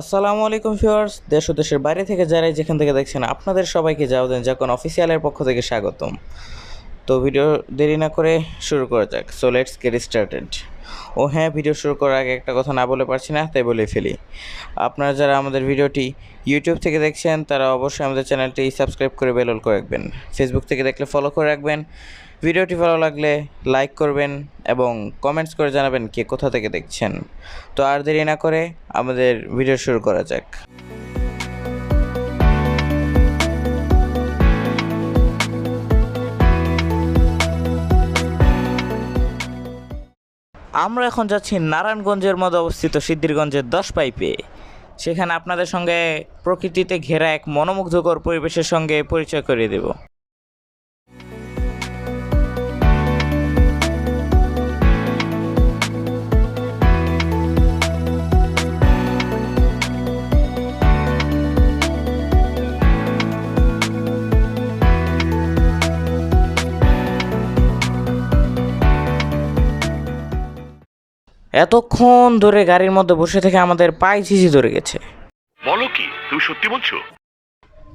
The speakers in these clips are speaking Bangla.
আসসালামু আলাইকুম ভিউয়ার্স, দেশ ও দেশের বাইরে থেকে যারাই যেখান থেকে দেখছেন আপনাদের সবাইকে জাওদেন জাকন অফিসিয়ালের পক্ষ থেকে স্বাগতম। তো ভিডিও দেরি না করে শুরু করা যাক। So let's get started. ও হ্যাঁ, ভিডিও শুরু করার আগে একটা কথা না বলে পারছি না, তাই বলে ফেলি। আপনারা যারা আমাদের ভিডিওটি ইউটিউব থেকে দেখছেন তারা অবশ্যই আমাদের চ্যানেলটি সাবস্ক্রাইব করে বেল অল করে রাখবেন। ফেসবুক থেকে দেখলে ফলো করে রাখবেন। ভিডিওটি ভালো লাগলে লাইক করবেন এবং কমেন্টস করে জানাবেন কে কোথা থেকে দেখছেন। তো আর দেরি না করে আমাদের ভিডিও শুরু করা যাক। আমরা এখন যাচ্ছি নারায়ণগঞ্জের মধ্যে অবস্থিত সিদ্ধিরগঞ্জের 10 পাইপে। সেখানে আপনাদের সঙ্গে প্রকৃতিতে ঘেরা এক মনোমুগ্ধকর পরিবেশের সঙ্গে পরিচয় করিয়ে দেব। এতক্ষণ ধরে গাড়ির মধ্যে বসে থেকে আমাদের পায়ে ঝিঝি ধরে গেছে। বলো কি, তুমি সত্যি বলছো?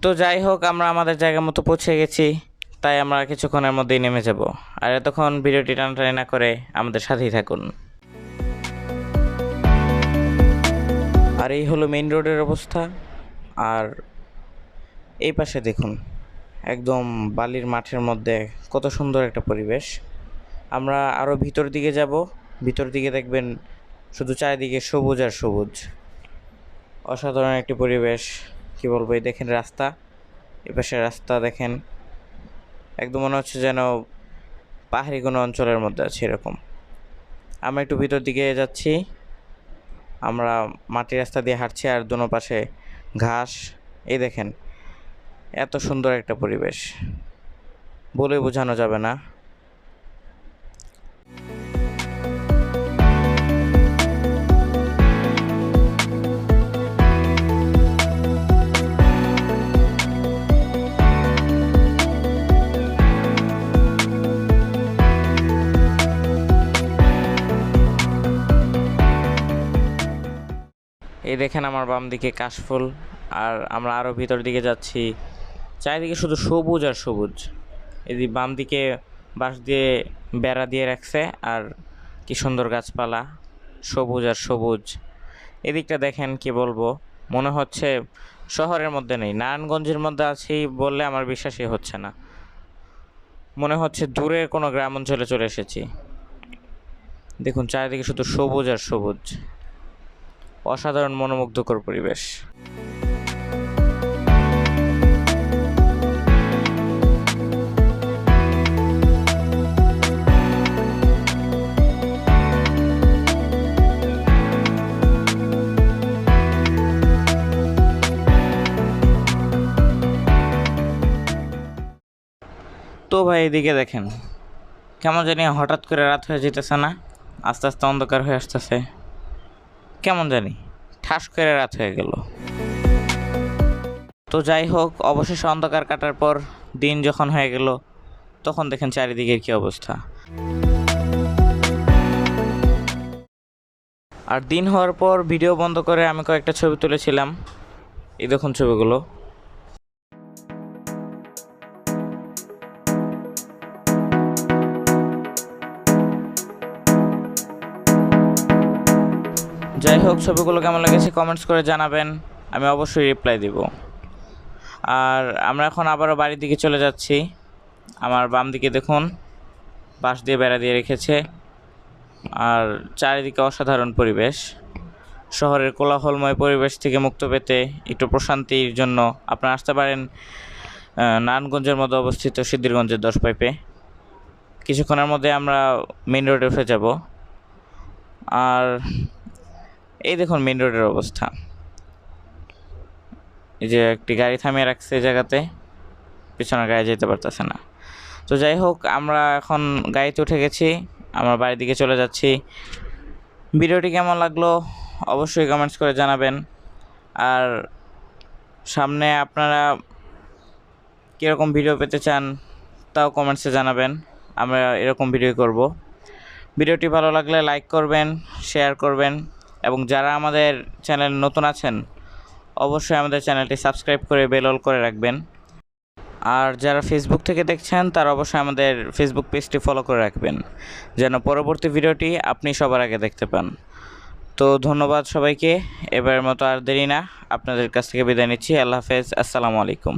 তো যাই হোক, আমরা আমাদের জায়গা মতো পৌঁছে গেছি, তাই আমরা কিছুক্ষণের মধ্যেই নেমে যাব। আর এতক্ষণ ভিডিওটি টানাটানি না করে আমাদের সাথেই থাকুন। আর এই হলো মেইন রোডের অবস্থা। আর এই পাশে দেখুন, একদম বালির মাঠের মধ্যে কত সুন্দর একটা পরিবেশ। আমরা আরও ভিতর দিকে যাব। ভিতর দিকে দেখবেন শুধু চারিদিকে সবুজ আর সবুজ, অসাধারণ একটি পরিবেশ। কি বলবো, এই দেখেন রাস্তা, এ পাশে রাস্তা দেখেন, একদম মনে হচ্ছে যেন পাহাড়ি কোনো অঞ্চলের মধ্যে আছে এরকম। আমরা একটু ভিতর দিকে যাচ্ছি। আমরা মাটির রাস্তা দিয়ে হাঁটছি আর দোনো পাশে ঘাস। এই দেখেন, এত সুন্দর একটা পরিবেশ বলে বোঝানো যাবে না। এই দেখেন আমার বাম দিকে কাশফুল। আর আমরা আরও ভিতর দিকে যাচ্ছি, চারিদিকে শুধু সবুজ আর সবুজ। এই যে বাম দিকে বাঁশ দিয়ে বেড়া দিয়ে রাখছে, আর কি সুন্দর গাছপালা, সবুজ আর সবুজ। এদিকটা দেখেন, কি বলবো, মনে হচ্ছে শহরের মধ্যে নেই, নারায়ণগঞ্জের মধ্যে আছি বললে আমার বিশ্বাসই হচ্ছে না। মনে হচ্ছে দূরের কোনো গ্রাম অঞ্চলে চলে এসেছি। দেখুন চারিদিকে শুধু সবুজ আর সবুজ, অসাধারণ মনোমুগ্ধকর পরিবেশ। তো ভাই এদিকে দেখেন, কেমন জানি হঠাৎ করে রাত হয়ে যেতেছে না, আস্তে আস্তে অন্ধকার হয়ে আসতেছে, কেমন জানি ঠাস করে রাত হয়ে গেল। তো যাই হোক, অবশেষে অন্ধকার কাটার পর দিন যখন হয়ে গেল, তখন দেখেন চারিদিকের কি অবস্থা। আর দিন হওয়ার পর ভিডিও বন্ধ করে আমি কয়েকটা ছবি তুলেছিলাম। এই দেখুন ছবিগুলো। যাই হোক, ছবিগুলো কেমন লেগেছে কমেন্টস করে জানাবেন, আমি অবশ্যই রিপ্লাই দিব। আর আমরা এখন আবারও বাড়ির দিকে চলে যাচ্ছি। আমার বাম দিকে দেখুন, বাঁশ দিয়ে বেড়া দিয়ে রেখেছে, আর চারিদিকে অসাধারণ পরিবেশ। শহরের কোলাহলময় পরিবেশ থেকে মুক্ত পেতে একটু প্রশান্তির জন্য আপনারা আসতে পারেন নারায়ণগঞ্জের মধ্যে অবস্থিত সিদ্ধিরগঞ্জের 10 পাইপে। কিছুক্ষণের মধ্যে আমরা মেইন রোডে উঠে যাব। আর এই দেখুন মেইন রোডের অবস্থা, এই যে একটি গাড়ি থামিয়ে রাখছে এই জায়গাতে, পিছনের গাড়ি যেতে পারতেছে না। তো যাই হোক, আমরা এখন গাড়িতে উঠে গেছি, আমরা বাড়ির দিকে চলে যাচ্ছি। ভিডিওটি কেমন লাগলো অবশ্যই কমেন্টস করে জানাবেন। আর সামনে আপনারা কীরকম ভিডিও পেতে চান তাও কমেন্টসে জানাবেন, আমরা এরকম ভিডিও করব। ভিডিওটি ভালো লাগলে লাইক করবেন, শেয়ার করবেন এবং যারা আমাদের চ্যানেল নতুন আছেন অবশ্যই আমাদের চ্যানেলটি সাবস্ক্রাইব করে বেল অল করে রাখবেন। আর যারা ফেসবুক থেকে দেখছেন তারা অবশ্যই আমাদের ফেসবুক পেজটি ফলো করে রাখবেন যেন পরবর্তী ভিডিওটি আপনি সবার আগে দেখতে পান। তো ধন্যবাদ সবাইকে। এবারের মতো আর দেরি না, আপনাদের কাছ থেকে বিদায় নিচ্ছি। আল্লাহ হাফেজ, আসসালামু আলাইকুম।